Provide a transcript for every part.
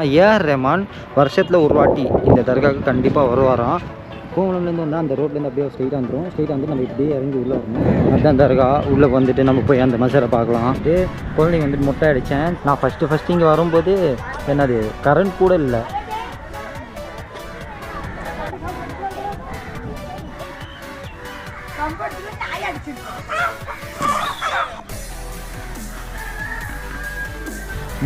AR Rahman வருஷத்தில் ஒரு வாட்டி இந்த தர்காவுக்கு கண்டிப்பாக வருவாராம். கோவளம்லேருந்து வந்தால் அந்த ரோட்லேருந்து அப்படியே ஸ்ட்ரெயிட்டாக வந்துடும். ஸ்ட்ரெயிட்டாக வந்து நம்ம இப்படியே இறங்கி உள்ளே வரணும். அதுதான் தர்கா. உள்ளே வந்துட்டு நம்ம போய் அந்த மசாரை பார்க்கலாம். குழந்தைங்க வந்துட்டு மொட்டை அடித்தேன். நான் ஃபஸ்ட்டு இங்கே வரும்போது என்னது கரண்ட் கூட இல்லை.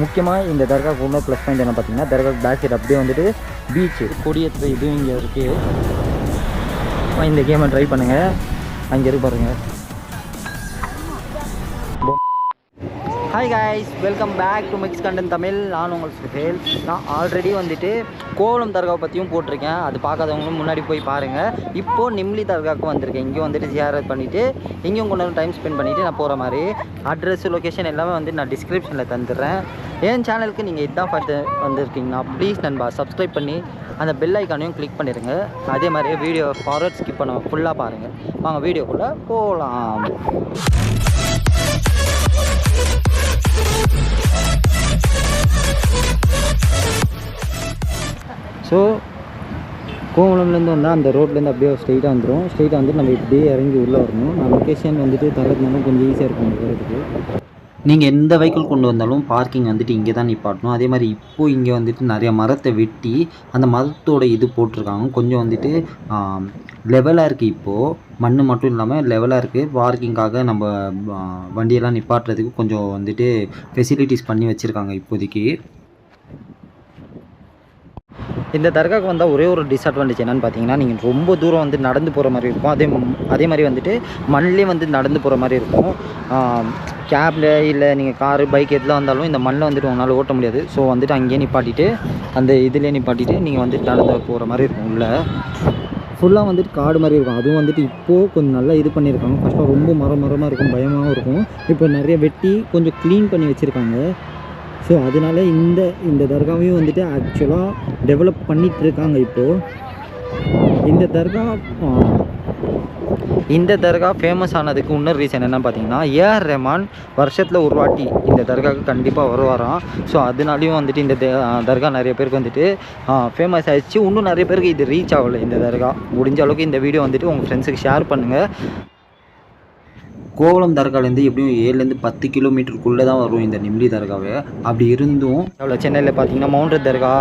முக்கியமாக இந்த தர்காவுக்கு இன்னும் ப்ளஸ் பாயிண்ட் என்ன பார்த்தீங்கன்னா, தர்காவுக்கு பேக் சைடு அப்படியே வந்துட்டு பீச்சு கொடியேற்ற இதுவும் இங்கே இருக்குது. இந்த கேமை ட்ரை பண்ணுங்கள். அங்கே இருக்கு பாருங்கள். Hi guys, welcome back to Mix Content Tamil. நான் உங்கள் சுஹேல். நான் ஆல்ரெடி வந்துட்டு கோவளம் தர்காவை பற்றியும் போட்டிருக்கேன். அது பார்க்காதவங்களும் முன்னாடி போய் பாருங்கள். இப்போது நிம்லி தர்காவுக்கு வந்திருக்கேன். இங்கே வந்துட்டு ஜியாரத் பண்ணிவிட்டு இங்கேயும் கொஞ்சம் டைம் ஸ்பெண்ட் பண்ணிவிட்டு நான் போகிற மாதிரி அட்ரஸ் லொக்கேஷன் எல்லாமே வந்து நான் டிஸ்கிரிப்ஷனில் தந்துடுறேன். என் சேனலுக்கு நீங்கள் இதுதான் ஃபஸ்ட்டு வந்திருக்கீங்கன்னா ப்ளீஸ் நண்பா சப்ஸ்கிரைப் பண்ணி அந்த பெல் ஐக்கானையும் கிளிக் பண்ணிடுங்க. அதே மாதிரியே வீடியோ ஃபார்வர்ட் ஸ்கிப் பண்ண ஃபுல்லாக பாருங்கள். வாங்க வீடியோக்குள்ளே போகலாம். ஸோ கோவளம்லேருந்து வந்தால் அந்த ரோட்லேருந்து அப்படியே ஸ்ட்ரெயிட்டாக வந்துடும். ஸ்ட்ரெயிட்டாக வந்துட்டு நம்ம இப்படியே இறங்கி உள்ளே வரணும். நான் லொக்கேஷன் வந்துட்டு தரதுனாலும் கொஞ்சம் ஈஸியாக இருக்கும் வரதுக்கு. நீங்கள் எந்த வெஹிக்கிள் கொண்டு வந்தாலும் பார்க்கிங் வந்துட்டு இங்கே தான் நிப்பாட்டணும். அதே மாதிரி இப்போது இங்கே வந்துட்டு நிறைய மரத்தை வெட்டி அந்த மரத்தோட இது போட்டிருக்காங்க. கொஞ்சம் வந்துட்டு லெவலாக இருக்குது. இப்போது மண் மட்டும் இல்லாமல் லெவலாக இருக்குது. பார்க்கிங்காக நம்ம வண்டியெல்லாம் நிப்பாட்டுறதுக்கு கொஞ்சம் வந்துட்டு ஃபெசிலிட்டிஸ் பண்ணி வச்சுருக்காங்க இப்போதைக்கு. இந்த தர்காவுக்கு வந்தால் ஒரே ஒரு டிஸ்அட்வான்டேஜ் என்னென்னு பார்த்தீங்கன்னா, நீங்கள் ரொம்ப தூரம் வந்து நடந்து போகிற மாதிரி இருக்கும். அதே மாதிரி வந்துட்டு மண்ணிலே வந்து நடந்து போகிற மாதிரி இருக்கும். கேபில் இல்லை நீங்கள் காரு பைக் எதில் வந்தாலும் இந்த மண்ணில் வந்துட்டு உங்களால் ஓட்ட முடியாது. ஸோ வந்துட்டு அங்கேயே நிப்பாட்டிட்டு அந்த இதிலே நிப்பாட்டிட்டு நீங்கள் வந்துட்டு நடந்து போகிற மாதிரி இருக்கும். உள்ள ஃபுல்லாக வந்துட்டு காடு மாதிரி இருக்கும். அதுவும் வந்துட்டு இப்போது கொஞ்சம் நல்லா இது பண்ணியிருக்காங்க. ஃபஸ்ட்டாக ரொம்ப மரமாக இருக்கும், பயமாகவும் இருக்கும். இப்போ நிறைய வெட்டி கொஞ்சம் க்ளீன் பண்ணி வச்சுருக்காங்க. ஸோ அதனால இந்த தர்காவையும் வந்துட்டு ஆக்சுவலாக டெவலப் பண்ணிகிட்ருக்காங்க இப்போது. இந்த தர்கா ஃபேமஸ் ஆனதுக்கு இன்னொரு ரீசன் என்னென்னு பார்த்தீங்கன்னா, ஏஆர் ரஹ்மான் வருஷத்தில் ஒரு வாட்டி இந்த தர்காவுக்கு கண்டிப்பாக வருவாராம். ஸோ அதனாலையும் வந்துட்டு இந்த தர்கா நிறைய பேருக்கு வந்துட்டு ஃபேமஸ் ஆகிடுச்சு. இன்னும் நிறைய பேருக்கு இது ரீச் ஆகலை. இந்த தர்கா முடிஞ்ச அளவுக்கு இந்த வீடியோ வந்துட்டு உங்கள் ஃப்ரெண்ட்ஸுக்கு ஷேர் பண்ணுங்கள். கோவளம் தர்காலேருந்து எப்படியும் 7லேருந்து 10 கிலோமீட்டருக்குள்ளே தான் வரும் இந்த நிம்லி தர்காவை. அப்படி இருந்தும் அவ்வளோ சென்னையில் பார்த்தீங்கன்னா மவுண்ட் தர்கா,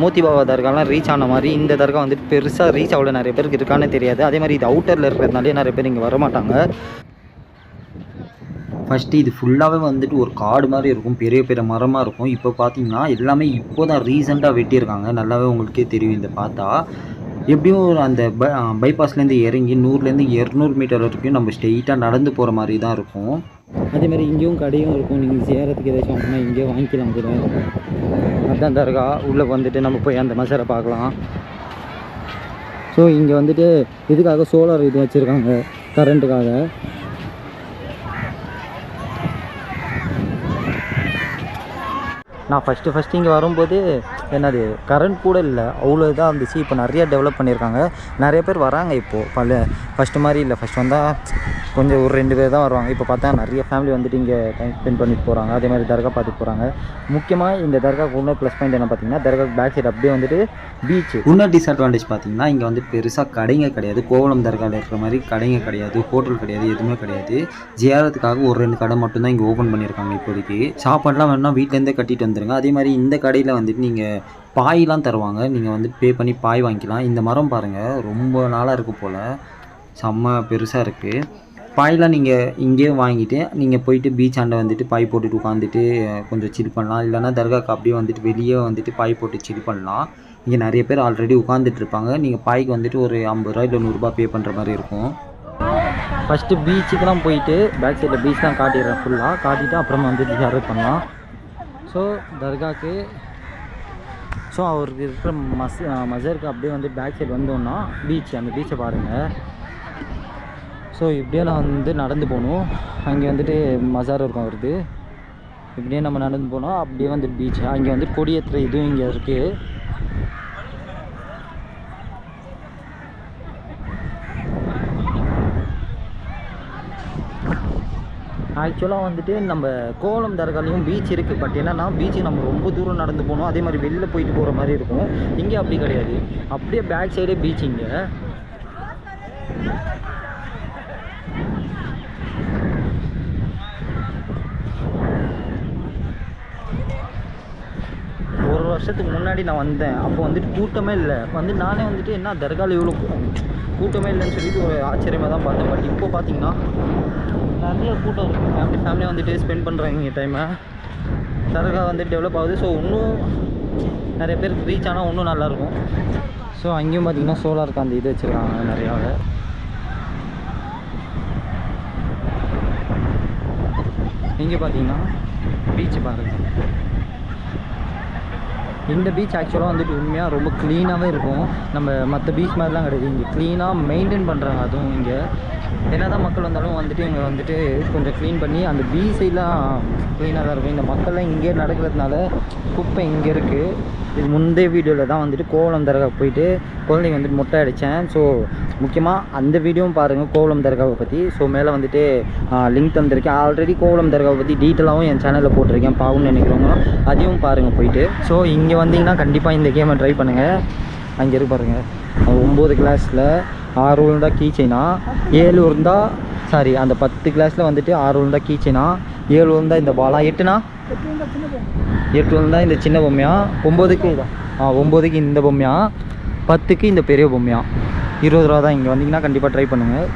மோத்தி பாபா தர்காலாம் ரீச் ஆன மாதிரி இந்த தர்கா வந்துட்டு பெருசாக ரீச் ஆகல. நிறைய பேருக்கு இருக்கானே தெரியாது. அதே மாதிரி இது அவுட்டரில் இருக்கிறதுனாலே நிறைய பேர் இங்கே வரமாட்டாங்க. ஃபஸ்ட்டு இது ஃபுல்லாகவே வந்துட்டு ஒரு காடு மாதிரி இருக்கும், பெரிய பெரிய மரமாக இருக்கும். இப்போ பார்த்தீங்கன்னா எல்லாமே இப்போ தான் ரீசெண்டாக வெட்டியிருக்காங்க. நல்லாவே உங்களுக்கே தெரியும் இந்த பார்த்தா. எப்படியும் அந்த பைபாஸ்லேருந்து இறங்கி 100லேருந்து 200 மீட்டர் வரைக்கும் நம்ம ஸ்ட்ரெயிட்டாக நடந்து போகிற மாதிரி தான் இருக்கும். அதேமாதிரி இங்கேயும் கடையும் இருக்கும். நீங்கள் சேரத்துக்கு ஏதாச்சும் வாங்கினா இங்கேயே வாங்கிக்கலாம் கூட. அதுதான் தர்கா. உள்ளே வந்துட்டு நம்ம போய் அந்த மசாரை பார்க்கலாம். ஸோ இங்கே வந்துட்டு இதுக்காக சோலார் இது வச்சுருக்காங்க, கரண்ட்டுக்காக. நான் ஃபஸ்ட்டு இங்கே வரும்போது என்னது கரண்ட் கூட இல்லை, அவ்வளோ இதாக இருந்துச்சு. இப்போ நிறையா டெவலப் பண்ணியிருக்காங்க. நிறைய பேர் வராங்க இப்போது. ஃபஸ்ட்டு மாதிரி இல்லை. ஃபஸ்ட் வந்தால் கொஞ்சம் ஒரு 2 பேர் தான் வருவாங்க. இப்போ பார்த்தா நிறைய ஃபேமிலி வந்துட்டு இங்கே டைம் ஸ்பெண்ட் பண்ணிட்டு போகிறாங்க. அதே மாதிரி தர்கா பார்த்துட்டு போகிறாங்க. முக்கியமாக இந்த தர்காவுக்கு இன்னும் ப்ளஸ் பாயிண்ட் என்ன பார்த்தீங்கன்னா, தர்காவுக்கு பேக் சைடு அப்படியே வந்துட்டு பீச்சு. இன்னும் டிஸ்அட்வான்டேஜ் பார்த்தீங்கன்னா, இங்கே வந்துட்டு பெருசாக கடைங்க கிடையாது. கோவளம் தர்காவில் இருக்கிற மாதிரி கடைங்க கிடையாது, ஹோட்டல் கிடையாது, எதுவுமே கிடையாது. ஜியாரத்துக்காக ஒரு 2 கடை மட்டும்தான் இங்கே ஓப்பன் பண்ணியிருக்காங்க இப்போதைக்கு. சாப்பாடுலாம் வேணும்னா வீட்டிலேருந்தே கட்டிட்டு வந்துடுங்க. அதே மாதிரி இந்த கடையில் வந்துட்டு நீங்கள் பாயெலாம் தருவாங்க. நீங்கள் வந்து பே பண்ணி பாய் வாங்கிக்கலாம். இந்த மரம் பாருங்கள், ரொம்ப நாளாக இருக்குது போல், செம்ம பெருசாக இருக்குது. பாயெலாம் நீங்கள் இங்கேயே வாங்கிட்டு நீங்கள் போயிட்டு பீச் ஆண்டை வந்துட்டு பாய் போட்டுட்டு உட்காந்துட்டு கொஞ்சம் சில் பண்ணலாம். இல்லைனா தர்காவுக்கு அப்படியே வந்துட்டு வெளியே வந்துட்டு பாய் போட்டு சில் பண்ணலாம். இங்கே நிறைய பேர் ஆல்ரெடி உட்காந்துட்டு இருப்பாங்க. நீங்கள் பாய்க்கு வந்துட்டு ஒரு 50 ரூபா இல்லை 100 ரூபா பே பண்ணுற மாதிரி இருக்கும். ஃபஸ்ட்டு பீச்சுக்கெலாம் போயிட்டு பேக் சைடில் பீச் தான் காட்டிடுறேன். ஃபுல்லாக காட்டிட்டு அப்புறமா வந்துட்டு ஜியாரத் பண்ணலாம். ஸோ தர்காவுக்கு அவருக்கு இருக்கிற மசருக்கு அப்படியே வந்து பேக் சைடு வந்தோன்னா பீச், அந்த பீச்சை பாருங்கள். ஸோ இப்படியே நான் வந்து நடந்து போகணும். அங்கே வந்துட்டு மசார் இருக்கும் வருது. இப்படியே நம்ம நடந்து போனோம். அப்படியே வந்து பீச். அங்கே வந்து கொடியேற்ற இதுவும் இங்கே இருக்குது. ஆக்சுவலாக வந்துட்டு நம்ம கோலம் தர்காலையும் பீச் இருக்குது. பட் என்னென்னா பீச்சு நம்ம ரொம்ப தூரம் நடந்து போகணும். அதே மாதிரி வெளில போயிட்டு போகிற மாதிரி இருக்கும். இங்கே அப்படி கிடையாது, அப்படியே பேக் சைடே பீச். இங்கே ஒரு வருஷத்துக்கு முன்னாடி நான் வந்தேன். அப்போ வந்துட்டு கூட்டமே இல்லை. வந்து நானே வந்துட்டு என்ன தர்காவில் இவ்வளோ கூட்டமே இல்லைன்னு சொல்லிட்டு ஒரு ஆச்சரியமாக தான் பார்த்தேன். பட் இப்போ பார்த்தீங்கன்னா நிறைய கூட்டம் இருக்குது. ஃபேமிலியாக வந்துட்டு ஸ்பெண்ட் பண்ணுறாங்க இங்கே டைமை. தர்கா வந்துட்டு டெவலப் ஆகுது. ஸோ இன்னும் நிறைய பேருக்கு ரீச் ஆனால் இன்னும் நல்லாயிருக்கும். ஸோ அங்கேயும் பார்த்திங்கன்னா சோலாருக்கு அந்த இது வச்சுருக்காங்க நிறையாவே. இங்கே பார்த்தீங்கன்னா பீச்சு பாருங்கள். இந்த பீச் ஆக்சுவலாக வந்துட்டு உண்மையாக ரொம்ப க்ளீனாகவே இருக்கும். நம்ம மற்ற பீச் மாதிரிலாம் கிடையாது. இங்கே க்ளீனாக மெயின்டைன் பண்ணுறாங்க. அதுவும் இங்கே என்ன தான் மக்கள் வந்தாலும் வந்துட்டு இங்கே வந்துட்டு கொஞ்சம் க்ளீன் பண்ணி அந்த பீச் சைட்லாம் க்ளீனாக தான் இருக்கும். இந்த மக்கள்லாம் இங்கே நடக்கிறதுனால குப்பை இங்கே இருக்குது. இது முந்தைய வீடியோவில் தான் வந்துட்டு கோவளம் தர்கா போயிட்டு குழந்தைங்க வந்துட்டு மொட்டை அடித்தேன். ஸோ முக்கியமாக அந்த வீடியோவும் பாருங்கள் கோவளம் தர்காவை பற்றி. ஸோ மேலே வந்துட்டு லிங்க் தந்திருக்கேன். ஆல்ரெடி கோவளம் தர்காவை பற்றி டீட்டெயிலாகவும் என் சேனலில் போட்டிருக்கேன். பாவம்னு நினைக்கிறவங்க அதையும் பாருங்கள் போயிட்டு. ஸோ இங்கே வந்தீங்கன்னா கண்டிப்பாக இந்த கேமை ட்ரை பண்ணுங்கள். அங்கே இருக்கு பாருங்கள். 9 கிளாஸில் 6 விழுந்தா கீச்சைனா, 7 விழுந்தா சாரி அந்த 10 கிளாஸில் வந்துட்டு 6 விழுந்தா கீச்சைனா, 7 விழுந்தா இந்த பாலா, 8னா 8 விழுந்தா இந்த சின்ன பொம்மையா, 9க்கு இதான் 9க்கு இந்த பொம்மையா, 10க்கு இந்த பெரிய பொம்மையா. 20 ரூபா தான். இங்கே வந்தீங்கன்னா கண்டிப்பாக ட்ரை பண்ணுங்கள்.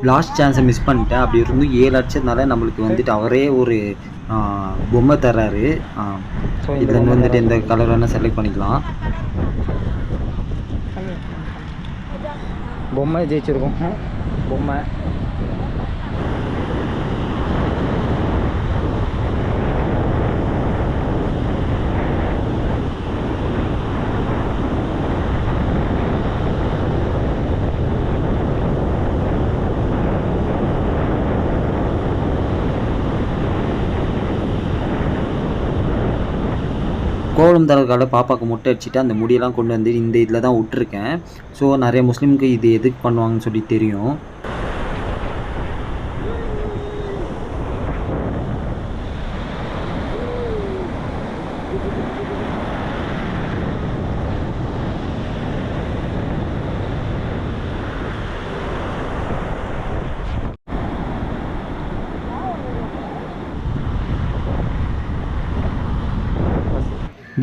லாஸ்ட் சான்ஸை மிஸ் பண்ணிட்டேன். அப்படி இருந்து 7 அடிச்சதுனால நம்மளுக்கு வந்துட்டு அவரே ஒரு பொம்மை தர்றாரு. இதில் வந்துட்டு எந்த கலர் வேணால் செலக்ட் பண்ணிக்கலாம். பொம்மை ஜெயிச்சிருக்கோம். பொம்மை கோவளம் தர்காவில் பாப்பாவுக்கு முட்டை அடிச்சுட்டு அந்த முடியெல்லாம் கொண்டு வந்து இந்த இதில் தான் விட்டுருக்கேன். ஸோ நிறைய முஸ்லீமுக்கு இது எதுக்கு பண்ணுவாங்கன்னு சொல்லி தெரியும்.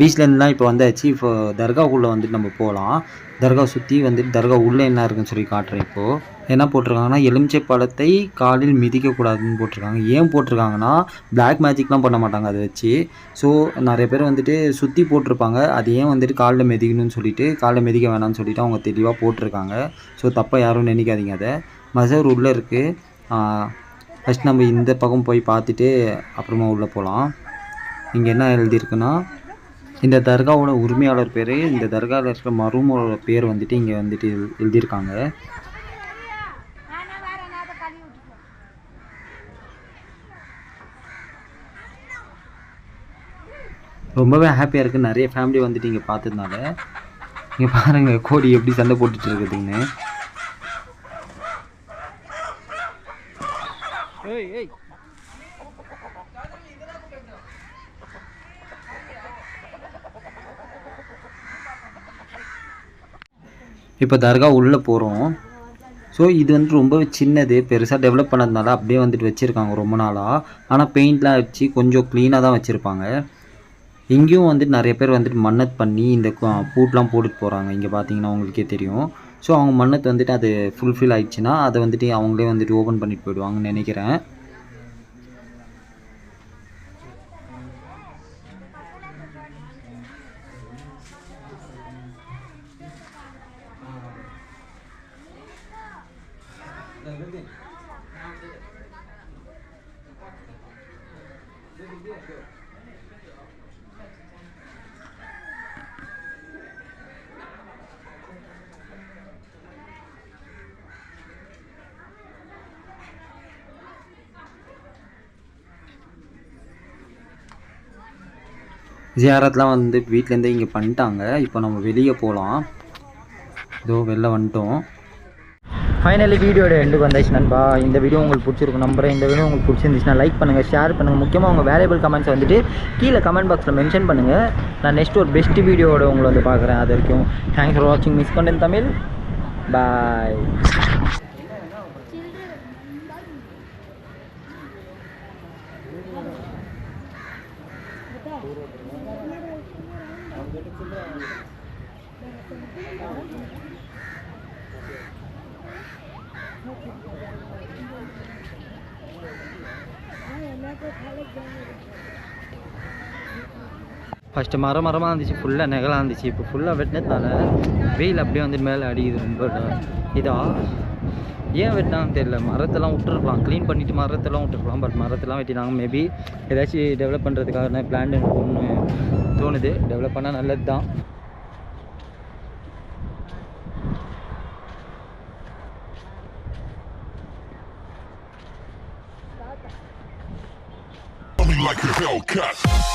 பீச்லேருந்துலாம் இப்போ வந்தாச்சு. இப்போ தர்காவுக்குள்ளே வந்துட்டு நம்ம போகலாம். தர்கா சுற்றி வந்துட்டு தர்கா உள்ளே என்ன இருக்குன்னு சொல்லி காட்டுறேன். இப்போது என்ன போட்டிருக்காங்கன்னா எலுமிச்சை பழத்தை காலில் மிதிக்கக்கூடாதுன்னு போட்டிருக்காங்க. ஏன் போட்டிருக்காங்கன்னா பிளாக் மேஜிக்லாம் பண்ண மாட்டாங்க அதை வச்சு. ஸோ நிறைய பேர் வந்துட்டு சுற்றி போட்டிருப்பாங்க. அது ஏன் வந்துட்டு காலில் மிதிக்கணும்னு சொல்லிட்டு காலில் மிதிக்க வேணாம்னு சொல்லிட்டு அவங்க தெளிவாக போட்டிருக்காங்க. ஸோ தப்பாக யாரும் நினைக்காதீங்க. அதை மசர் உள்ளே இருக்குது. ஃபஸ்ட் நம்ம இந்த பக்கம் போய் பார்த்துட்டு அப்புறமா உள்ளே போகலாம். இங்கே என்ன எழுதியிருக்குன்னா இந்த தர்காவோட உரிமையாளர் பேர், இந்த தர்காவில் இருக்கிற மருமோட பேர் வந்துட்டு இங்கே வந்துட்டு எழுதியிருக்காங்க. ரொம்பவே ஹாப்பியாக இருக்குது. நிறைய ஃபேமிலி வந்துட்டு இங்கே பார்த்ததுனால. இங்கே பாருங்கள் கோடி எப்படி சண்டை போட்டுட்டு இருக்குதுன்னு. இப்போ தர்கா உள்ளே போகிறோம். ஸோ இது வந்துட்டு ரொம்ப சின்னது, பெருசாக டெவலப் பண்ணதுனால அப்படியே வந்துட்டு வச்சுருக்காங்க ரொம்ப நாளாக. ஆனால் பெயிண்ட்லாம் வச்சு கொஞ்சம் க்ளீனாக தான் வச்சுருப்பாங்க. இங்கேயும் வந்துட்டு நிறைய பேர் வந்துட்டு மன்னத் பண்ணி இந்த பூட்லாம் போட்டுட்டு போகிறாங்க. இங்கே பார்த்தீங்கன்னா உங்களுக்கே தெரியும். ஸோ அவங்க மன்னத் வந்துட்டு அது ஃபுல்ஃபில் ஆகிடுச்சுன்னா அதை வந்துட்டு அவங்களே வந்துட்டு ஓப்பன் பண்ணிட்டு போயிடுவாங்கன்னு நினைக்கிறேன். ஜியாரத்லாம் வந்து வீட்டிலேருந்தே இங்கே பண்ணிட்டாங்க. இப்போ நம்ம வெளியே போகலாம். இதோ வெளில வந்துட்டோம். ஃபைனலி வீடியோட எண்டுக்கு வந்தாச்சு நண்பா. இந்த வீடியோ உங்களுக்கு பிடிச்சிருக்கும் நம்புறேன். இந்த வீடியோ உங்களுக்கு பிடிச்சிருந்துச்சுன்னா லைக் பண்ணுங்கள், ஷேர் பண்ணுங்கள். முக்கியமாக உங்கள் வேல்யூபிள் கமெண்ட்ஸ் வந்துட்டு கீழே கமெண்ட் பாக்ஸில் மென்ஷன் பண்ணுங்கள். நான் நெக்ஸ்ட் ஒரு பெஸ்ட் வீடியோவோட உங்களை வந்து பார்க்குறேன். அது வரைக்கும் தேங்க்ஸ் ஃபார் வாட்சிங் மிஸ் கண்டென்ட் தமிழ். பாய். ஃபஸ்ட்டு மரமாக இருந்துச்சு, ஃபுல்லாக நெகலாக இருந்துச்சு. இப்போ ஃபுல்லாக வெட்டினதுனால வெயில் அப்படியே வந்து மேலே அடிக்குது ரொம்ப இதாக. ஏன் வெட்டினாங்கன்னு தெரியல. மரத்தெல்லாம் விட்டுருக்கலாம், க்ளீன் பண்ணிவிட்டு மரத்தெல்லாம் விட்டுருக்கலாம். பட் மரத்தெல்லாம் வெட்டினாங்க. மேபி ஏதாச்சும் டெவலப் பண்ணுறதுக்காக பிளான் எனக்கு ஒன்று தோணுது. டெவலப் பண்ணால் நல்லது தான். Like a Hellcat.